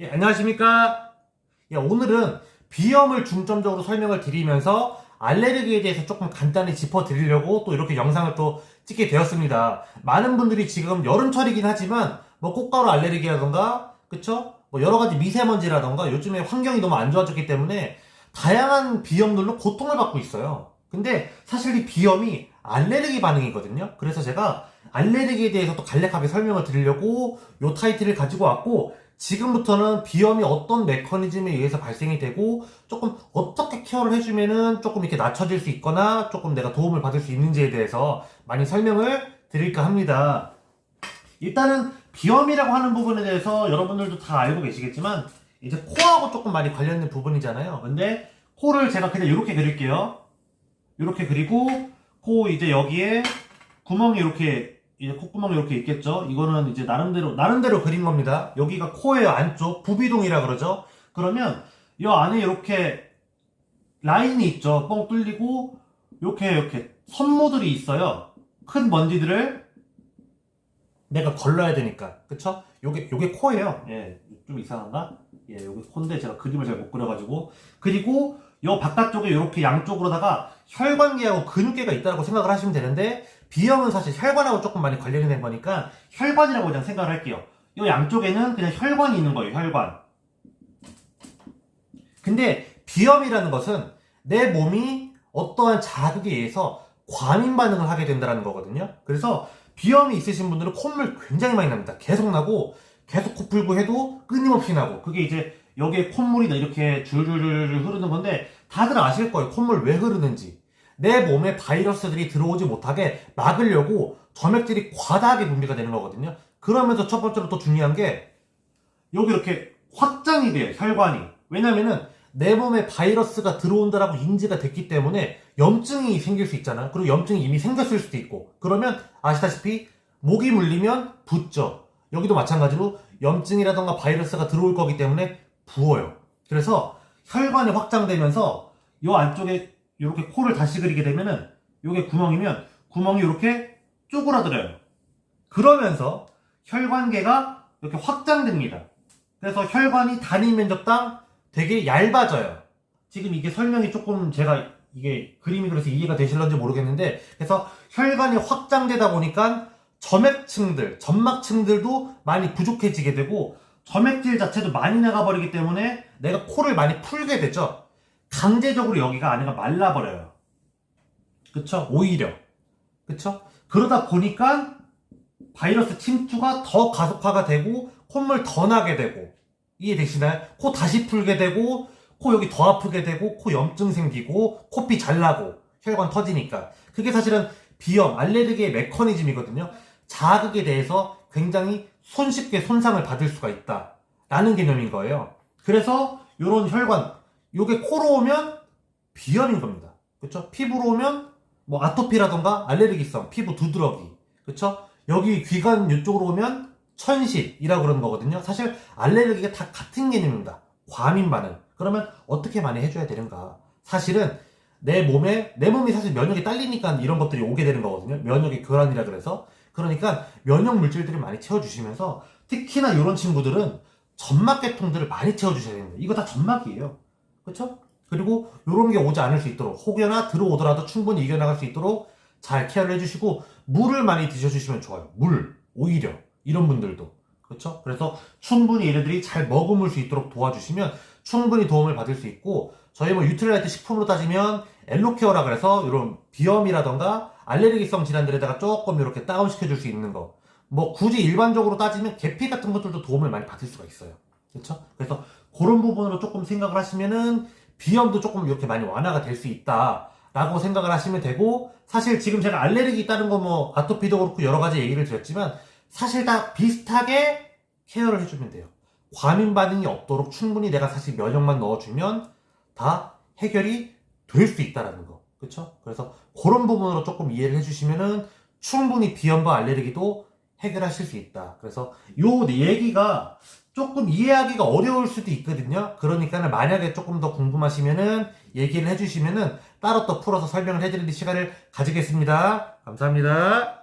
예, 안녕하십니까? 예, 오늘은 비염을 중점적으로 설명을 드리면서 알레르기에 대해서 조금 간단히 짚어드리려고 또 이렇게 영상을 또 찍게 되었습니다. 많은 분들이 지금 여름철이긴 하지만 뭐 꽃가루 알레르기라던가 그쵸? 뭐 여러가지 미세먼지라던가 요즘에 환경이 너무 안 좋아졌기 때문에 다양한 비염들로 고통을 받고 있어요. 근데 사실 이 비염이 알레르기 반응이거든요. 그래서 제가 알레르기에 대해서 또 간략하게 설명을 드리려고 요 타이틀을 가지고 왔고, 지금부터는 비염이 어떤 메커니즘에 의해서 발생이 되고 조금 어떻게 케어를 해주면은 조금 이렇게 낮춰질 수 있거나 조금 내가 도움을 받을 수 있는지에 대해서 많이 설명을 드릴까 합니다. 일단은 비염이라고 하는 부분에 대해서 여러분들도 다 알고 계시겠지만 이제 코하고 조금 많이 관련된 부분이잖아요. 근데 코를 제가 그냥 이렇게 그릴게요. 이렇게 그리고 코 이제 여기에 구멍이 이렇게 이제 콧구멍이 이렇게 있겠죠. 이거는 이제 나름대로 그린 겁니다. 여기가 코의 안쪽 부비동이라 그러죠. 그러면 이 안에 이렇게 라인이 있죠. 뻥 뚫리고 이렇게 선모들이 있어요. 큰 먼지들을 내가 걸러야 되니까, 그쵸? 요게 코예요. 예, 좀 이상한가? 예, 요게 코인데 제가 그림을 잘 못 그려가지고. 그리고 요 바깥쪽에 이렇게 양쪽으로다가 혈관계하고 근육계가 있다고 생각을 하시면 되는데, 비염은 사실 혈관하고 조금 많이 관련이 된 거니까 혈관이라고 그냥 생각을 할게요. 요 양쪽에는 그냥 혈관이 있는 거예요, 혈관. 근데 비염이라는 것은 내 몸이 어떠한 자극에 의해서 과민 반응을 하게 된다는 거거든요. 그래서 비염이 있으신 분들은 콧물 굉장히 많이 납니다. 계속 나고 계속 코 풀고 해도 끊임없이 나고, 그게 이제 여기에 콧물이 이렇게 줄줄줄 흐르는 건데 다들 아실 거예요. 콧물 왜 흐르는지. 내 몸에 바이러스들이 들어오지 못하게 막으려고 점액질이 과다하게 분비가 되는 거거든요. 그러면서 첫 번째로 또 중요한 게 여기 이렇게 확장이 돼요, 혈관이. 왜냐면은 내 몸에 바이러스가 들어온다라고 인지가 됐기 때문에 염증이 생길 수 있잖아요. 그리고 염증이 이미 생겼을 수도 있고, 그러면 아시다시피 목이 물리면 붓죠. 여기도 마찬가지로 염증이라던가 바이러스가 들어올 거기 때문에 부어요. 그래서 혈관이 확장되면서 이 안쪽에 이렇게 코를 다시 그리게 되면은 이게 구멍이면 구멍이 이렇게 쪼그라들어요. 그러면서 혈관계가 이렇게 확장됩니다. 그래서 혈관이 단위 면적당 되게 얇아져요. 지금 이게 설명이 조금 제가 이게 그림이 그래서 이해가 되실런지 모르겠는데, 그래서 혈관이 확장되다 보니까 점액층들, 점막층들도 많이 부족해지게 되고 점액질 자체도 많이 나가버리기 때문에 내가 코를 많이 풀게 되죠. 강제적으로 여기가 안에가 말라버려요. 그쵸? 오히려. 그쵸? 그러다 보니까 바이러스 침투가 더 가속화가 되고 콧물 더 나게 되고, 이해되시나요? 코 다시 풀게 되고 코 여기 더 아프게 되고 코 염증 생기고 코피 잘 나고 혈관 터지니까. 그게 사실은 비염, 알레르기의 메커니즘이거든요. 자극에 대해서 굉장히 손쉽게 손상을 받을 수가 있다 라는 개념인 거예요. 그래서 요런 혈관, 요게 코로 오면 비염인 겁니다. 그쵸? 피부로 오면 뭐 아토피라던가 알레르기성 피부 두드러기, 그쵸? 여기 귀관 이쪽으로 오면 천식이라고 그러는 거거든요. 사실 알레르기가 다 같은 개념입니다. 과민 반응. 그러면 어떻게 많이 해줘야 되는가? 사실은 내 몸이 사실 면역이 딸리니까 이런 것들이 오게 되는 거거든요. 면역의 교란이라 그래서. 그러니까 면역 물질들을 많이 채워주시면서, 특히나 이런 친구들은 점막계통들을 많이 채워주셔야 됩니다. 이거 다 점막이에요. 그쵸? 그리고 이런 게 오지 않을 수 있도록, 혹여나 들어오더라도 충분히 이겨나갈 수 있도록 잘 케어를 해주시고, 물을 많이 드셔주시면 좋아요. 물, 오히려 이런 분들도. 그렇죠? 그래서 충분히 얘네들이 잘 머금을 수 있도록 도와주시면 충분히 도움을 받을 수 있고, 저희 뭐 유트라이트 식품으로 따지면 엘로케어라 그래서 이런 비염이라던가 알레르기성 질환들에다가 조금 이렇게 다운시켜 줄 수 있는 거, 뭐 굳이 일반적으로 따지면 계피 같은 것들도 도움을 많이 받을 수가 있어요. 그렇죠? 그래서 그런 부분으로 조금 생각을 하시면은 비염도 조금 이렇게 많이 완화가 될 수 있다 라고 생각을 하시면 되고, 사실 지금 제가 알레르기 있다는 거 뭐 아토피도 그렇고 여러 가지 얘기를 드렸지만 사실 다 비슷하게 케어를 해주면 돼요. 과민 반응이 없도록 충분히 내가 사실 면역만 넣어주면 다 해결이 될 수 있다라는 거. 그쵸? 그래서 그런 부분으로 조금 이해를 해주시면은 충분히 비염과 알레르기도 해결하실 수 있다. 그래서 요 얘기가 조금 이해하기가 어려울 수도 있거든요. 그러니까 만약에 조금 더 궁금하시면은 얘기를 해주시면은 따로 또 풀어서 설명을 해드리는 시간을 가지겠습니다. 감사합니다.